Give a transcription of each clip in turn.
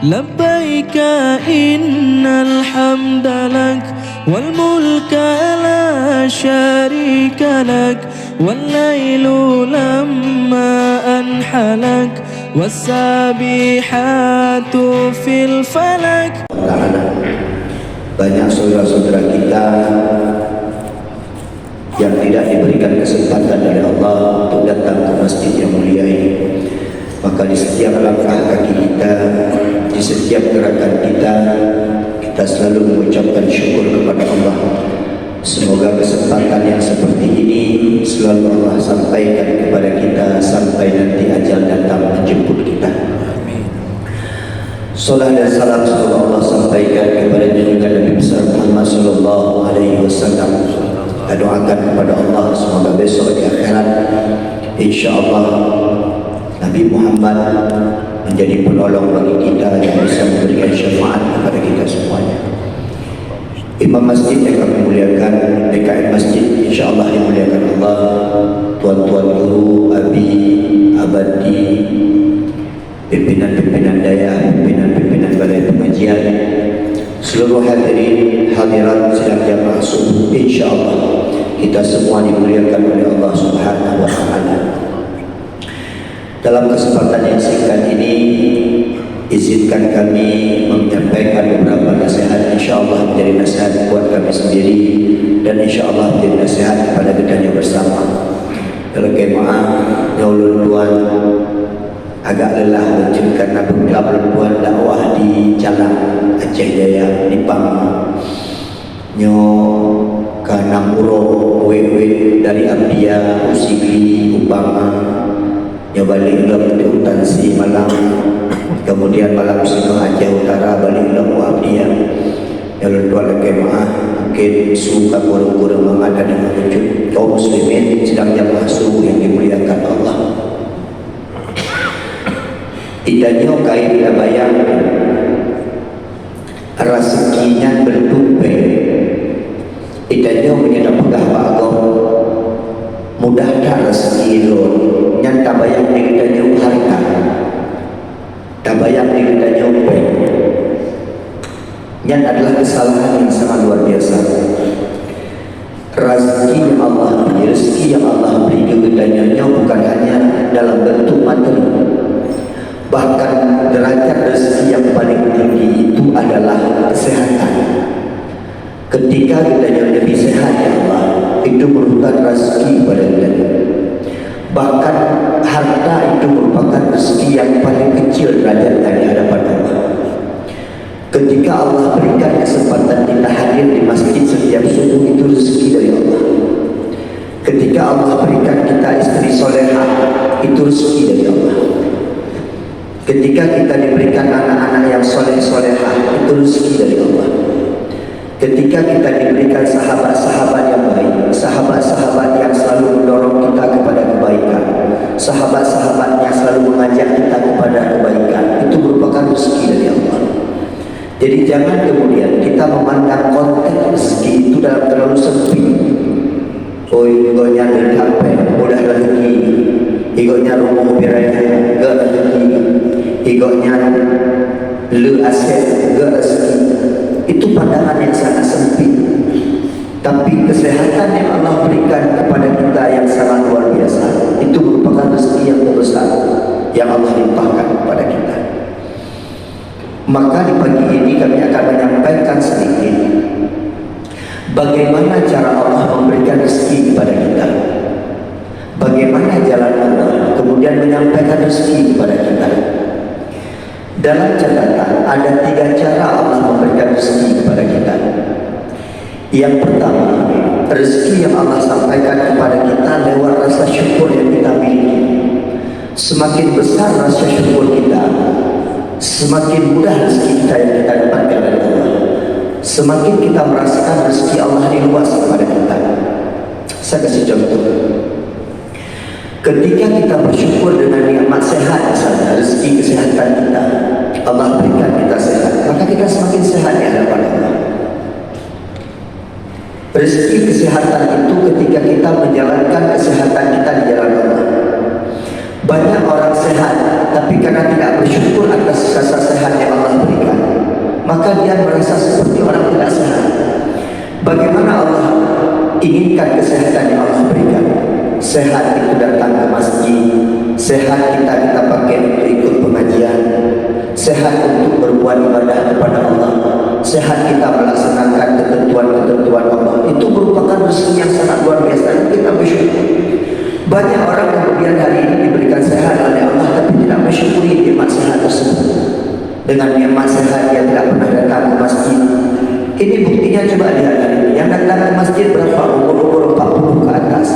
لبيك إن الحمد لك والملك لا شريك لك والليل لما أنحلك والسابحات في الفلك. Banyak saudara-saudara kita yang tidak diberikan kesempatan oleh Allah untuk datang ke masjid yang mulia ini. Maka di setiap langkah kaki kita, di setiap gerakan kita, kita selalu mengucapkan syukur kepada Allah. Semoga kesempatan yang seperti ini selalu Allah sampaikan kepada kita sampai nanti ajal datang menjemput kita. Salam dan salam semoga Allah sampaikan kepada junjungan Nabi besar Muhammad sallallahu alaihi wasallam. Kita doakan kepada Allah semoga besok di akhirat insyaallah Nabi Muhammad menjadi penolong bagi kita yang bisa memberikan syafaat kepada kita semuanya. Imam masjid yang kami muliakan, DKM masjid insyaallah dimuliakan Allah, tuan-tuan guru, abi, abadi, pimpinan-pimpinan daya, pimpinan-pimpinan balai pengajian, seluruh hadirin hadirat sidang jamaah subuh, insyaallah kita semua dimuliakan oleh Allah Subhanahu wa taala. Dalam kesempatan yang singkat ini, izinkan kami menyampaikan beberapa nasihat, insyaallah menjadi nasihat buat kami sendiri dan insyaallah menjadi nasihat kepada kita bersama. Kalau jemaah ulun tuan agak lelah wajib karena perempuan dakwah di Jalan Aceh Jaya di Pang nyo kana puro wewe dari Abdia Usibi Upama nyo balik ke hutan si Malang, kemudian Malang Sino Aceh Utara balik ke Abdia. Kalau dua jemaah mungkin suka kurang-kurang mengada dengan wujud kaum muslimin sedang jamaah subuh yang dimuliakan Allah. Idanya kain kita bayang rezekinya bertupe. Idanya menyedap pegah bagong mudah tak rezeki lo yang tak bayang dikitanya harta, tak bayang dikitanya upe. Yang adalah kesalahan yang sangat luar biasa. Rezeki yang Allah beri, rezeki yang Allah beri kepadanya bukan hanya dalam bentuk materi, bahkan derajat rezeki yang paling tinggi itu adalah kesehatan. Ketika kita lebih sehat ya Allah, itu merupakan rezeki pada kita. Bahkan harta itu merupakan rezeki yang paling kecil derajatnya di hadapan Allah. Ketika Allah berikan kesempatan kita hadir di masjid setiap subuh, itu rezeki dari Allah. Ketika Allah berikan kita istri solehah, itu rezeki dari Allah. Ketika kita diberikan anak-anak yang soleh-solehah, itu rezeki dari Allah. Ketika kita diberikan sahabat-sahabat yang baik, sahabat-sahabat yang selalu mendorong kita kepada kebaikan, sahabat-sahabat yang selalu mengajak kita kepada kebaikan, itu merupakan rezeki dari Allah. Jadi jangan kemudian kita memandang konteks rezeki itu dalam terlalu sempit. Oh, igonya dari HP, mudah rezeki. Igonya rumah biranya, gak rezeki. Igonya lu aset, gak rezeki. Itu pandangan yang sangat sempit. Tapi kesehatan yang Allah berikan kepada kita yang sangat luar biasa, itu merupakan rezeki yang besar yang Allah limpahkan kepada kita. Maka di pagi ini kami akan menyampaikan sedikit bagaimana cara Allah memberikan rezeki kepada kita, bagaimana jalan Allah kemudian menyampaikan rezeki kepada kita. Dalam catatan ada 3 cara Allah memberikan rezeki kepada kita. Yang pertama, rezeki yang Allah sampaikan kepada kita lewat rasa syukur yang kita miliki. Semakin besar rasa syukur kita, semakin mudah rezeki kita yang kita dapatkan dari Allah. Semakin kita merasakan rezeki Allah ini luas kepada kita. Saya kasih contoh. Ketika kita bersyukur dengan nikmat sehat, misalnya rezeki kesehatan kita, Allah berikan kita sehat, maka kita semakin sehat di hadapan Allah. Rezeki kesehatan itu ketika kita menjalankan kesehatan kita di jalan Allah. Banyak orang sehat, tapi karena tidak bersyukur atas rasa sehat yang Allah maka dia merasa seperti orang tidak sehat. Bagaimana Allah inginkan kesehatan yang Allah berikan? Sehat itu datang ke masjid, sehat kita pakai untuk ikut pengajian, sehat untuk berbuat ibadah kepada Allah, sehat kita melaksanakan ketentuan-ketentuan Allah. Itu merupakan rezeki yang sangat luar biasa. Kita bersyukur. Banyak orang kemudian hari ini diberikan sehat oleh Allah tapi tidak mensyukuri nikmat sehat tersebut. Dengan nikmat sehat dia tidak pernah datang ke masjid. Ini buktinya, coba lihat hari ini. Yang datang ke masjid berapa? Umur 40 ke atas,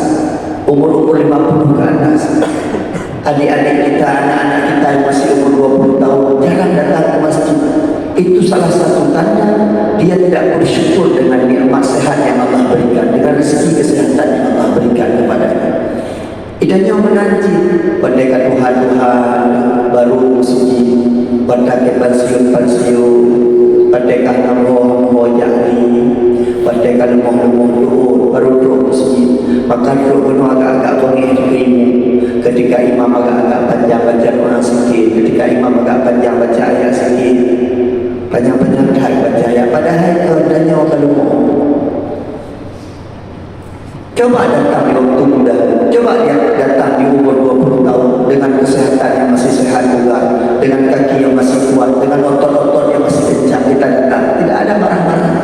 umur 50 ke atas. Adik-adik kita, anak-anak kita yang masih umur 20 tahun jarang datang ke masjid. Itu salah satu tanda dia tidak bersyukur dengan nikmat sehat yang Allah berikan, dengan rezeki kesehatan yang Allah berikan kepadanya. Idanya menanti pendekar Tuhan baru masjid, pendekar pensiun, pendekar namoh jadi, pendekar namoh baru duduk masjid. Maka duduk penuh agak-agak pengilmu. Ketika imam agak-agak panjang baca doa sikit, ketika imam agak panjang baca ayat sikit, panjang-panjang dah baca ayat. Padahal keadaannya orang lumpuh. Coba datang di waktu muda, coba dia datang di umur 20 tahun dengan kesehatan yang masih sehat juga, dengan kaki yang masih kuat, dengan otot-otot yang masih kencang. Kita datang, tidak ada marah-marah.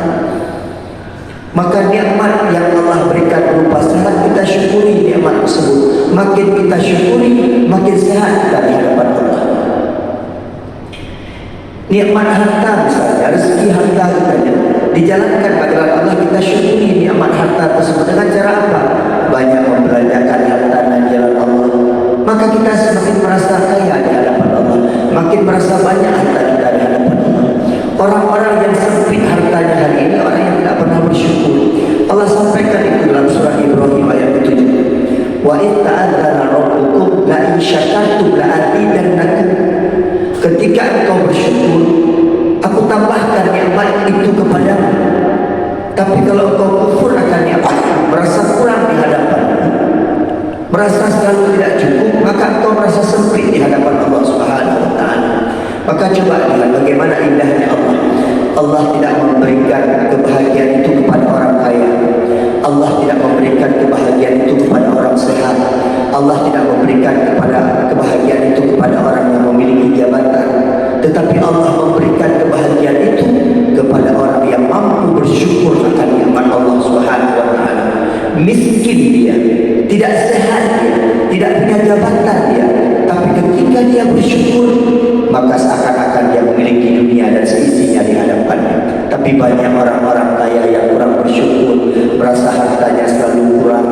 Maka nikmat yang Allah berikan berupa sehat, kita syukuri nikmat tersebut. Makin kita syukuri, makin sehat kita di hadapan Allah. Nikmat harta misalnya, rezeki harta katanya dijalankan pada jalan Allah, kita syukuri nikmat harta tersebut. Dengan cara apa? Banyak membelanjakan harta dan jalan Allah. Maka kita semakin merasa kaya di hadapan Allah, makin merasa banyak harta kita di hadapan Allah. Orang-orang yang sempit hartanya hari ini, orang yang tidak pernah bersyukur. Allah sampaikan itu dalam surah Ibrahim ayat 7. Wa in ta'adzana rabbukum la in syakartum la azidannakum. Ketika engkau bersyukur, aku tambahkan nikmat itu kepadamu. Tapi kalau engkau kufur akan nikmat, merasa kurang di hadapan, merasa selalu tidak cukup, maka engkau merasa sempit di hadapan Allah Subhanahu wa taala. Maka coba lihat bagaimana indahnya Allah. Allah tidak memberikan kebahagiaan itu kepada orang kaya. Allah tidak memberikan kebahagiaan itu kepada orang sehat. Allah tidak memberikan kebahagiaan itu kepada orang yang memiliki jabatan. Tetapi Allah memberikan kebahagiaan itu kepada orang yang mampu bersyukur akan nikmat Allah Subhanahu wa taala. Miskin dia, tidak sehat dia, tidak punya jabatan dia, tapi ketika dia bersyukur, maka seakan-akan dia memiliki dunia dan seisinya di hadapannya. Tapi banyak orang-orang kaya yang kurang bersyukur, merasa hartanya selalu kurang,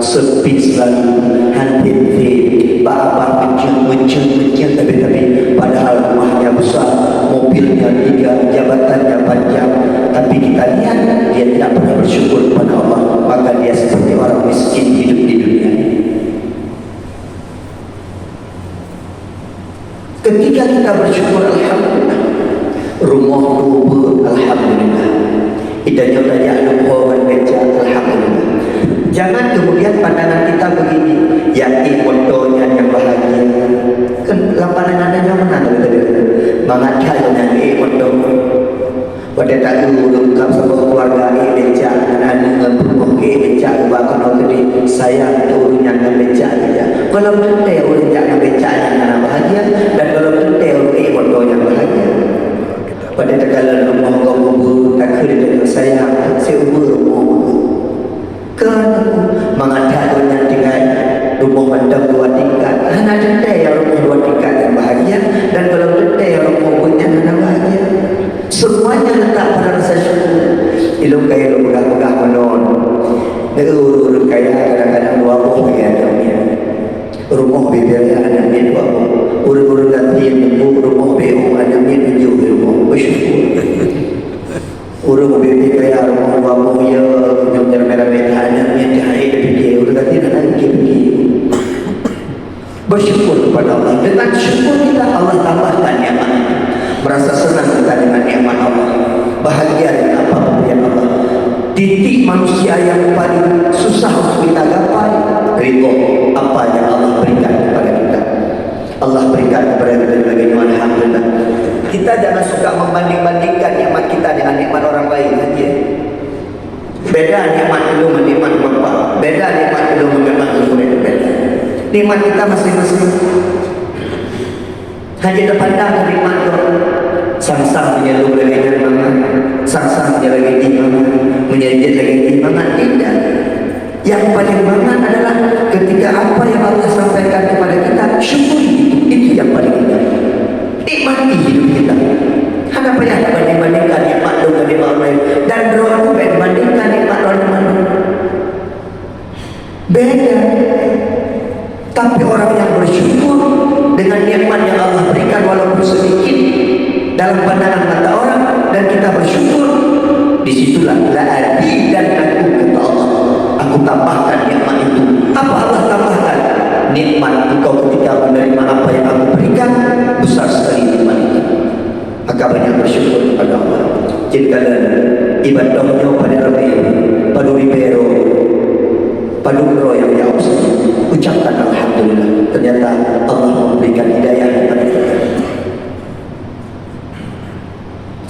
sempit selalu, hantit-hantit, babak mencil, tapi padahal rumahnya besar, mobilnya 3, jabatannya panjang. Tapi kita lihat dia tidak pernah bersyukur kepada Allah, maka dia seperti orang miskin hidup di dunia ini. Ketika kita bersyukur, alhamdulillah, rumah dua, alhamdulillah, idanya tanya lupa beca, alhamdulillah. Jangan kemudian pandangan kita begini, yakin motonya yang bahagia. Kan lapangan adanya mana tadi? Mengajar dengan moto. Pada tak lengkap sama keluarga beca, anak berumah beca, bahkan kalau sayang turunnya dengan beca saja. Kalau kita orang jangan beca yang bahagia, dan kalau kita orang moto yang bahagia. Pada tegala rumah kau bubur, tak kira sayang, seubur rumah. Kerana mengajar dengan tinggal rumah mandam 2 tingkat, hanya dendai yang rumah 2 tingkat yang bahagia, dan kalau dendai yang rumah punya yang bahagia. Semuanya letak pada rasa syukur. Ilmu kaya lu megah-megah menon. Urut kaya kadang-kadang 2 buah kaya dunia. Rumah bebel anaknya 2 buah. Urut-urut latihan rumah beo anaknya 7 rumah. Bersyukur. Urut bebel kaya rumah 2 buah ya, nyom merah-merah anaknya cahaya dari dia. Urut latihan anaknya pergi. Bersyukur kepada Allah. Dengan syukur kita Allah tambahkan nikmat. Merasa senang kita dengan nikmat Allah, bahagia dengan apa pemberian Allah. Titik manusia yang paling susah untuk kita gapai, ridho apa yang Allah berikan kepada kita. Allah berikan kepada kita sebagai alhamdulillah. Kita jangan suka membanding-bandingkan nikmat kita dengan nikmat orang lain saja. Beda nikmat itu menikmat bapak, beda nikmat itu menikmat ibu, beda. Nikmat kita masing-masing. Hanya terpandang nikmat itu. Sang-sang menyeluk lagi mangan, sang-sang menyeluk lagi mangan, menyejit lagi mangan, tidak. Yang paling mangan adalah ketika apa yang Allah sampaikan kepada kita, syukuri itu yang paling indah. Nikmati hidup kita. Kenapa ya banding-bandingkan nikmat dengan nikmat orang lain? Dan roh bandingkan nikmat orang lain. Beda. Tapi orang yang bersyukur dengan nikmat yang Allah berikan walaupun sedikit dalam pandangan mata orang, dan kita bersyukur, disitulah la'adi dan aku kata Allah, aku tambahkan nikmat itu. Apa Allah tambahkan? Nikmat engkau ketika menerima apa yang aku berikan, besar sekali nikmat itu. Maka banyak bersyukur kepada Allah. Jadikanlah ibadahnya pada Rabbi, pada Ribero, pada Uro yang jauh. Ucapkan Alhamdulillah. Ternyata Allah memberikan hidayah kepada kita.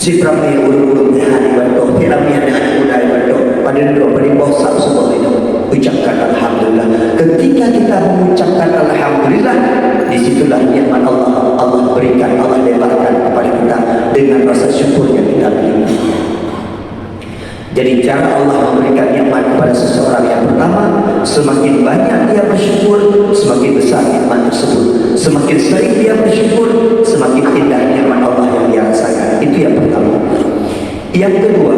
Si Prami urut-urut hari bantu, Prami yang ada budaya bantu, pada dua pada bosan semua itu. Ucapkan Alhamdulillah. Ketika kita mengucapkan Alhamdulillah, disitulah nikmat Allah berikan, Allah lebarkan kepada kita dengan rasa syukur yang kita miliki. Jadi cara Allah memberikan nikmat kepada seseorang yang pertama, semakin banyak dia bersyukur, semakin besar nikmat tersebut. Semakin sering dia bersyukur, semakin indah nikmat Allah yang dia rasakan. Itu yang pertama. Yang kedua,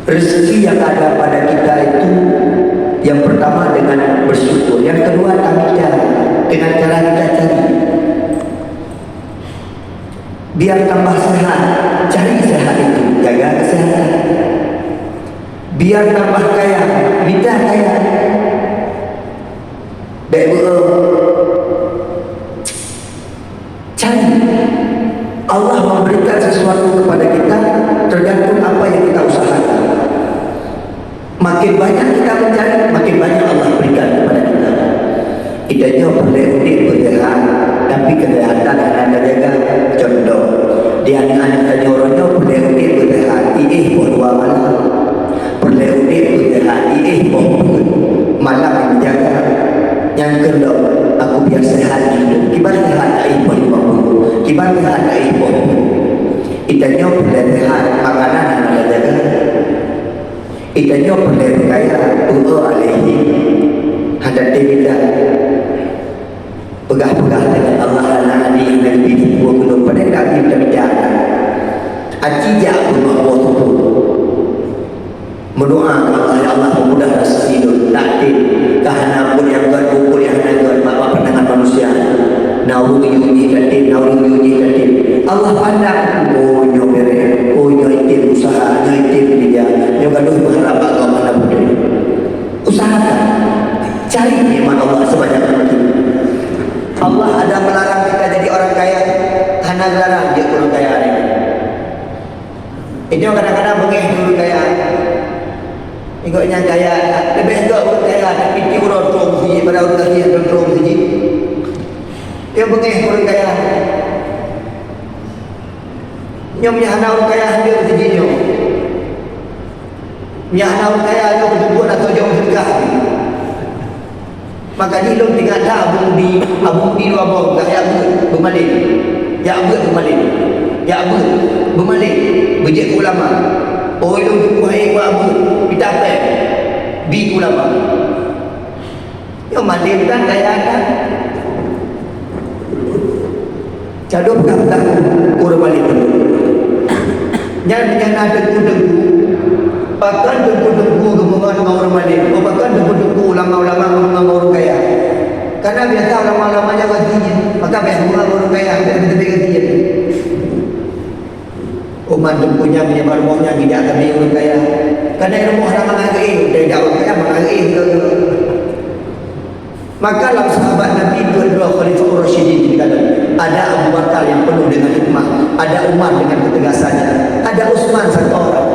rezeki yang ada pada kita itu, yang pertama dengan bersyukur, yang kedua tanggung dengan cara kita cari. Biar tambah sehat, cari sehat itu, jaga kesehatan. Biar tambah kaya, minta kaya. Baik cari. Allah memberikan sesuatu kepada kita tergantung apa yang kita usahakan. Makin banyak kita mencari, makin banyak Allah berikan kepada kita. Kita jauh berlebih berlehan, tapi kelihatan yang anda jaga contoh. Di anak-anak tanya orangnya berlebih berlehan, ini berdua malam. Berlebih berlehan, ini berdua malam yang menjaga. Yang kedua, aku biar sehat hidup. Kibar sehat tak ibu lima puluh. Kibar sehat tak ibu. Kita jauh berlebihan makanan yang anda jaga. Kita jauh berlebihan kaya alaihi. Hadap dia pegah-pegah dengan Allah dan Ali yang lebih tinggi gunung pada kami kita bicara. Aji jauh Allah tu mendoa Allah ya Allah memudah rezeki itu takdir kahana pun yang berbukul yang nagar mak pandangan manusia nauru yuji takdir nauru yuji takdir Allah pandang oh nyobere oh nyoitim usaha nyoitim dia nyogaduh berharap kau mana boleh usahakan cari nikmat Allah sebanyak mungkin. Allah ada melarang kita jadi orang kaya, hanya larang dia orang kaya ini. Itu kadang-kadang bengih dulu kaya. Ikutnya kaya, lebih juga orang kaya, tapi dia orang terong sini, pada orang kaya orang terong sini. Dia bengih orang kaya. Nyomnya hanya orang kaya dia sini nyom. Nyomnya hanya orang kaya dia berjumpa atau jauh sedekah. Maka dia belum tinggal dah abung di luar bawah ya abud bermalin ya abud bermalin ya abud bermalin berjek ulama oh itu kuai wa abud kita apa bi ulama ya malin kan kaya kan cadup kata urang malin jangan ada dengku bahkan dengku gemongan orang malin bahkan dengku ulama-ulama gemongan orang kaya karena biasa ulama-ulamanya gajinya maka biasa orang kaya lebih gajinya umat dengkunya menyebar rumahnya tidak akan orang kaya karena ilmu orang menghargai dari orang kaya menghargai maka dalam sahabat Nabi dua Khalifah Rasyidin dikatakan ada Abu Bakar yang penuh dengan hikmah, ada Umar dengan ketegasannya, ada Utsman satu orang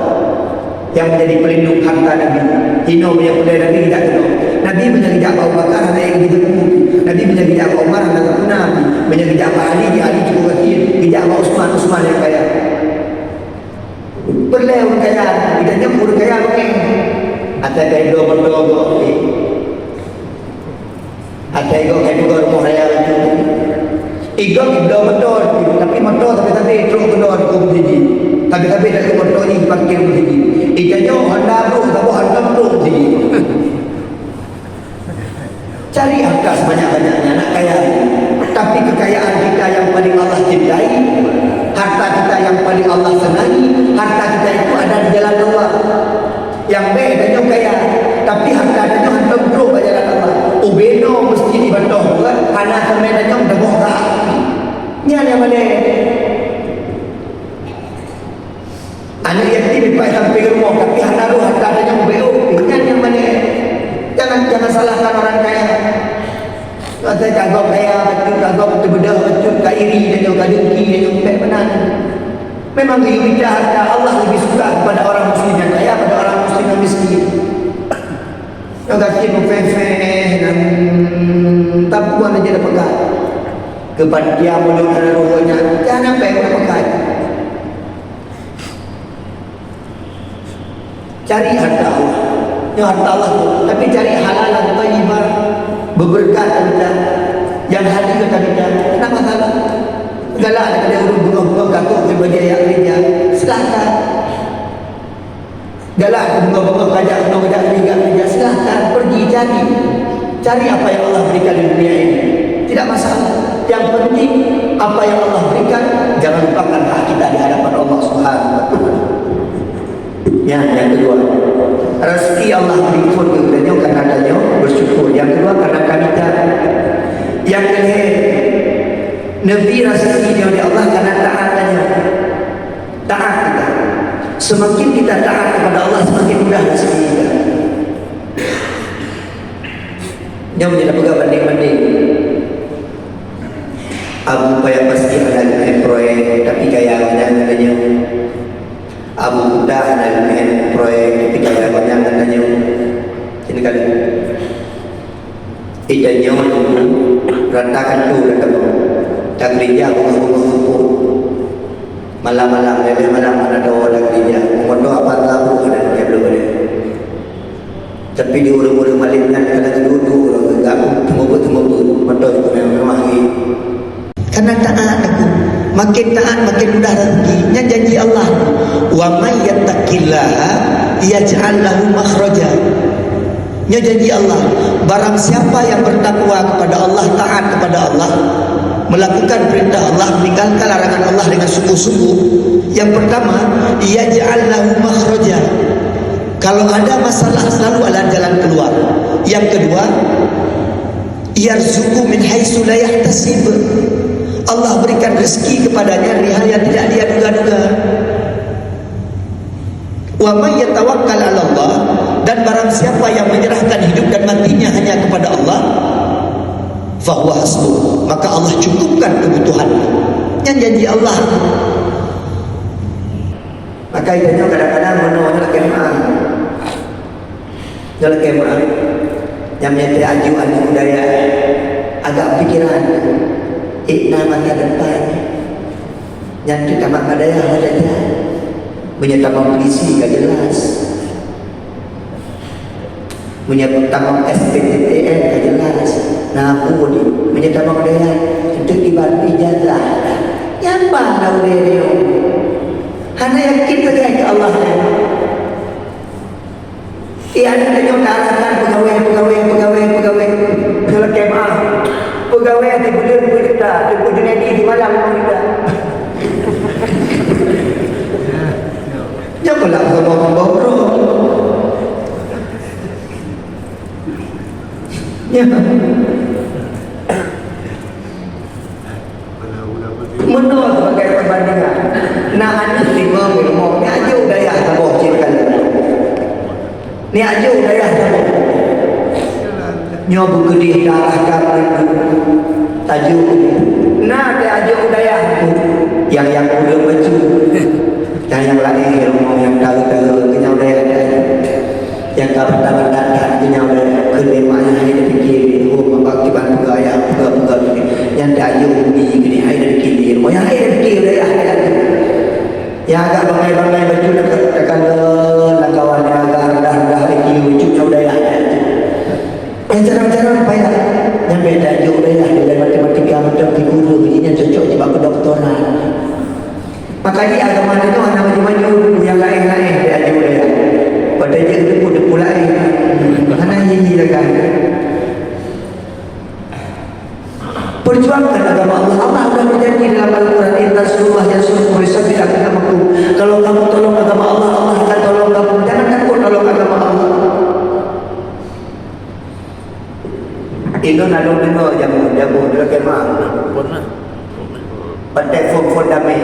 yang menjadi pelindung harta Nabi. Hino punya pulai Nabi tidak kena. Nabi menyegak Abu Bakar ada yang gitu. Nabi menyegak Umar ada kena. Nabi menyegak Ali juga Tidak sama Usman yang kaya. Berleh orang kaya, tidak nyempur kaya mungkin. Ada kaya dua berdua, ada yang dua rumah raya itu. Igam dua motor, tapi motor tapi truk kedua cukup tinggi. Tapi dari motor ini parkir tinggi. Ikannya Honda bro, tapi Honda bro tinggi. Cari harta sebanyak-banyaknya nak kaya. Tapi kekayaan kita yang paling Allah cintai, harta kita yang paling Allah senangi, harta kita itu ada di jalan Allah. Yang B adanya kaya, tapi harta adanya hantar bro ke jalan Allah. Ubeno mesti dibantu juga, karena semenanya udah bohong. Ini yang mana? Anak yatim dipakai sampai rumah, tapi harta adanya ubeno. Ini yang mana? Jangan salahkan orang kaya. Saya kagok kaya, kagok terbedah, kairi dan juga dengki dan juga benar. Memang hidup harta Allah lebih suka kepada orang muslim yang kaya pada orang muslim yang miskin. Yang kaki mufefeh dan tapuan aja dah pegang. Kepada dia mulut dan rohnya, jangan sampai orang pegang. Cari harta Allah. Yang harta Allah tu, tapi cari halal dan thayyibah, berberkat kita, yang hadir kita kenapa salah? Segala ada urut bunga-bunga katuk sebagai yang kerja, silakan. Galak bunga-bunga kajak kerja, silakan pergi cari apa yang Allah berikan di dunia ini. Tidak masalah. Yang penting apa yang Allah berikan, jangan lupakan hak kita di hadapan Allah Subhanahu wa taala. Yang kedua, rezeki Allah beri pun kepadanya karena adanya bersyukur. Yang kedua karena kita. Yang ketiga, Nabi rezeki dia oleh Allah karena taatnya. Taat kita. Semakin kita taat kepada Allah, semakin mudah rezeki kita. Yang menjadi pegang banding-banding. Abu payah pasti ada proyek, tapi kaya adanya. Abu dah ada proyek, tapi kaya adanya. Ini kali. Idanya ratakan tu dekat tak gereja bunga-bunga malam-malam ada doa dak gereja mondo apa tahu ada belum ada tapi di urang-urang malingan kadang duduk enggak temu mondo itu memang karena taat aku makin taat makin mudah rezeki nya janji Allah wa may yattaqillaha yaj'al lahu makhraja. Nya janji Allah, barang siapa yang bertakwa kepada Allah, taat kepada Allah, melakukan perintah Allah, meninggalkan larangan Allah dengan sungguh-sungguh. Yang pertama, yaj'al lahu makhraja. Kalau ada masalah selalu ada jalan keluar. Yang kedua, yarzuqu min haitsu la yahtasib. Allah berikan rezeki kepadanya dari hal yang tidak dia duga-duga. Wa may yatawakkal 'ala Allah, dan barang siapa yang menyerahkan hidup dan matinya hanya kepada Allah, fahuwa hasbuh, maka Allah cukupkan kebutuhannya. Yang janji Allah. Maka itu kadang-kadang menolak kemah. Dalam kemah yang menyertai ajuan budaya agak pikiran namanya depan yang kita makadaya adanya menyertai polisi gak jelas, menyertai SPTN gak jelas. Namun menyertai makadaya itu ibarat ijazah yang mana dia hanya yakin saja ke Allah. Ia ada yang mengarahkan pegawai kalau kemah pegawai di bulan kita di bulan di malam kita janganlah bawa ya menurut sebagai perbandingan nah hanya 5 minum ni aja udaya sabah ceritakan ni aja udaya sabah nyobu gede darah kapan tajuk nah dia aja udaya yang udah baju dan yang lain yang tahu kenyau udaya yang pertama datang kenyau udaya kelemahnya hanya dipikir membaktikan pegawai yang tajuk di gini hai dari kini yang hai dari kini Yang agak bangai-bangai baju dekat lah kawan yang agak rendah-rendah lagi wujudnya udaya. Yang jarang-jarang apa ya? Yang beda je udaya dengan matematika macam di guru begini cocok je bab kedoktoran. Makanya agama itu anak maju-maju yang lain-lain dia aja udaya. Pada je depu-depu lain. Mana ini lah kan? Perjuangkan agama Allah. Allah sudah berjanji dalam Al-Quran, Inna Rasulullah Rasulullah Rasulullah agamaku. Kalau kamu tolong agama Allah, Allah akan tolong kamu. Jangan takut tolong agama Allah. Itu nado dengar jamu dia kemah. Pandai phone damai.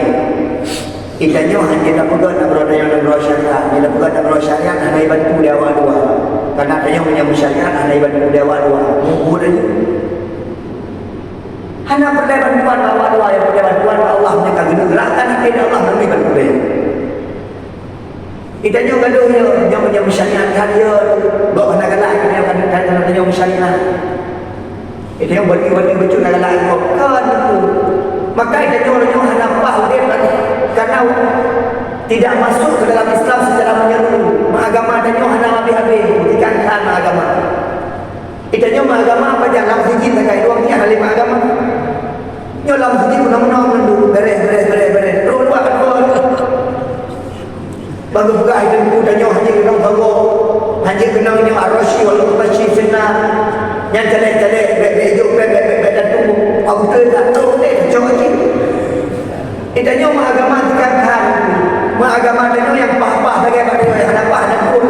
Itanya hanya nak pegang nak berada yang nak syariat. Bila pegang nak berada syariat, hanya bantu dia awak dua. Karena ada yang punya syariat, hanya bantu dia awak dua. Mudah je. Hanya berdaya bantuan awak dua yang berdaya bantuan Allah mereka gerakkan hati Allah memberikan berdaya. Kita juga gaduh yang punya syariat dia bawa anak-anak kita yang kan yang syariat. Itu yang bagi-bagi baju anak-anak kan itu. Maka kita juga hanya nampak dia karena tidak masuk ke dalam Islam secara menyeluruh. Agama dan hanya habis-habis buktikan agama. Kita nyoba agama apa jangan sedikit terkait ruangnya halim agama. Nyolam sedikit menang-menang dulu beres. Luar kan baru buka itu dan nyoh hanya kenang bago. Hanya kenang nyoh arashi walau bashi fitnah. Yang celek-celek bebek dan tunggu. Aku tak tahu deh coba lagi. Kita nyoba agama tekankan. Agama dan yang pah-pah bagaimana yang nampak dan pun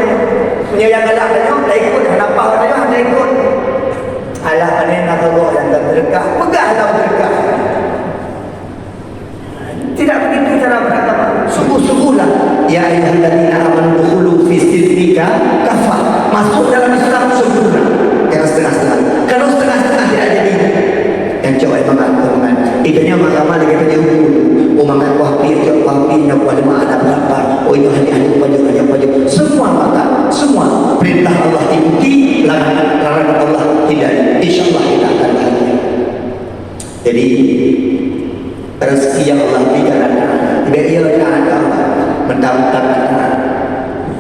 punya yang galak dan yang tak ikut nampak dan yang tak ikut. Allah anena Allah yang terdekat, pegahlah terdekat. Tidak begitu cara beragama. Sungguh-sungguhlah. Ya ayyuhalladzina amanu dukhulu fi silmika kafah. Masuk dalam Islam sempurna. Jangan setengah-setengah. Kalau setengah-setengah tidak jadi. Yang coba mengatur. Ikatnya agama lagi pada hukum. Umangan wahbi, wahbi, nak wahbi ada berapa? Oh itu hanya pajak. Semua maka semua perintah Allah diikuti, larangan Allah tidak. InsyaAllah kita akan bahagia. Jadi rezeki yang Allah berikan tidak ia ada mentang-mentang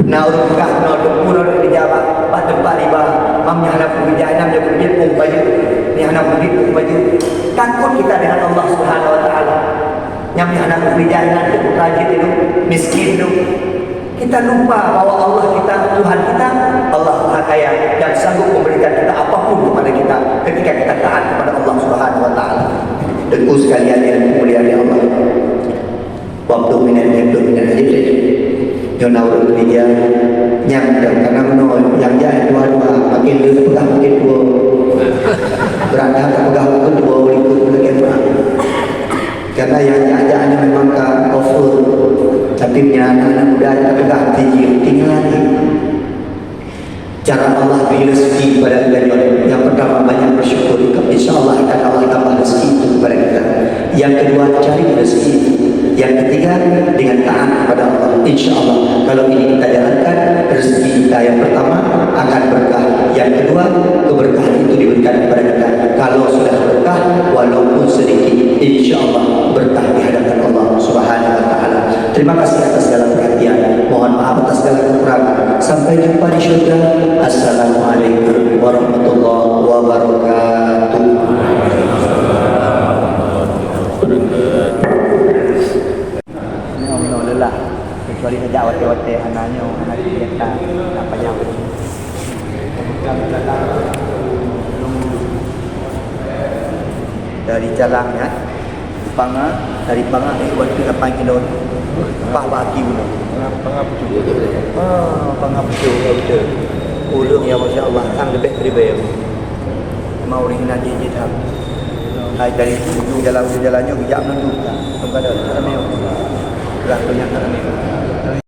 naurukah nauruk dijawab pada tempat riba mamnya anak pekerjaan dia pergi pun baju ni anak pergi pun baju takut kita dengan Allah Subhanahu Wa Taala yang anak pekerjaan itu rajin itu miskin itu kita lupa bahwa Allah kita Tuhan kita Allah Maha Kaya dan sanggup memberikan kita apapun kepada kita ketika kita taat kepada Allah Subhanahu Wa Taala. Tentu sekalian yang dimuliakan Allah. Waktu minat hidup minat hidup. Yang naur dia yang karena menol yang jadi dua-dua makin lebih pegang makin dua. Berada pegang kedua ikut lagi karena yang ajaknya memang ke kafir tapi punya anak-anak muda yang pegang tinggal lagi. Cara Allah beri rezeki kepada kita yang pertama banyak bersyukur insyaAllah akan Allah tambah rezeki itu kepada kita. Yang kedua cari rezeki. Yang ketiga dengan taat kepada Allah. InsyaAllah kalau ini kita jalankan rezeki kita yang pertama akan berkah. Yang kedua keberkahan itu diberikan kepada kita. Kalau sudah berkah walaupun sedikit InsyaAllah berkah di hadapan Allah Subhanahu Wa Taala. Terima kasih atas segala perhatian. Mohon maaf atas segala kekurangan. Sampai jumpa di syurga. Assalamualaikum warahmatullahi wabarakatuh. Lelah kecuali sejak wate-wate anaknya anak kita apa yang dari jalan ya Panga dari Panga waktu apa kilo Pak Baki pun Panga pucuk Panga pucuk betul ulung ya Masya Allah sang lebih pribadi mau ring nanti kita dari ujung jalannya bijak menentu kepada kami gerak banyak kami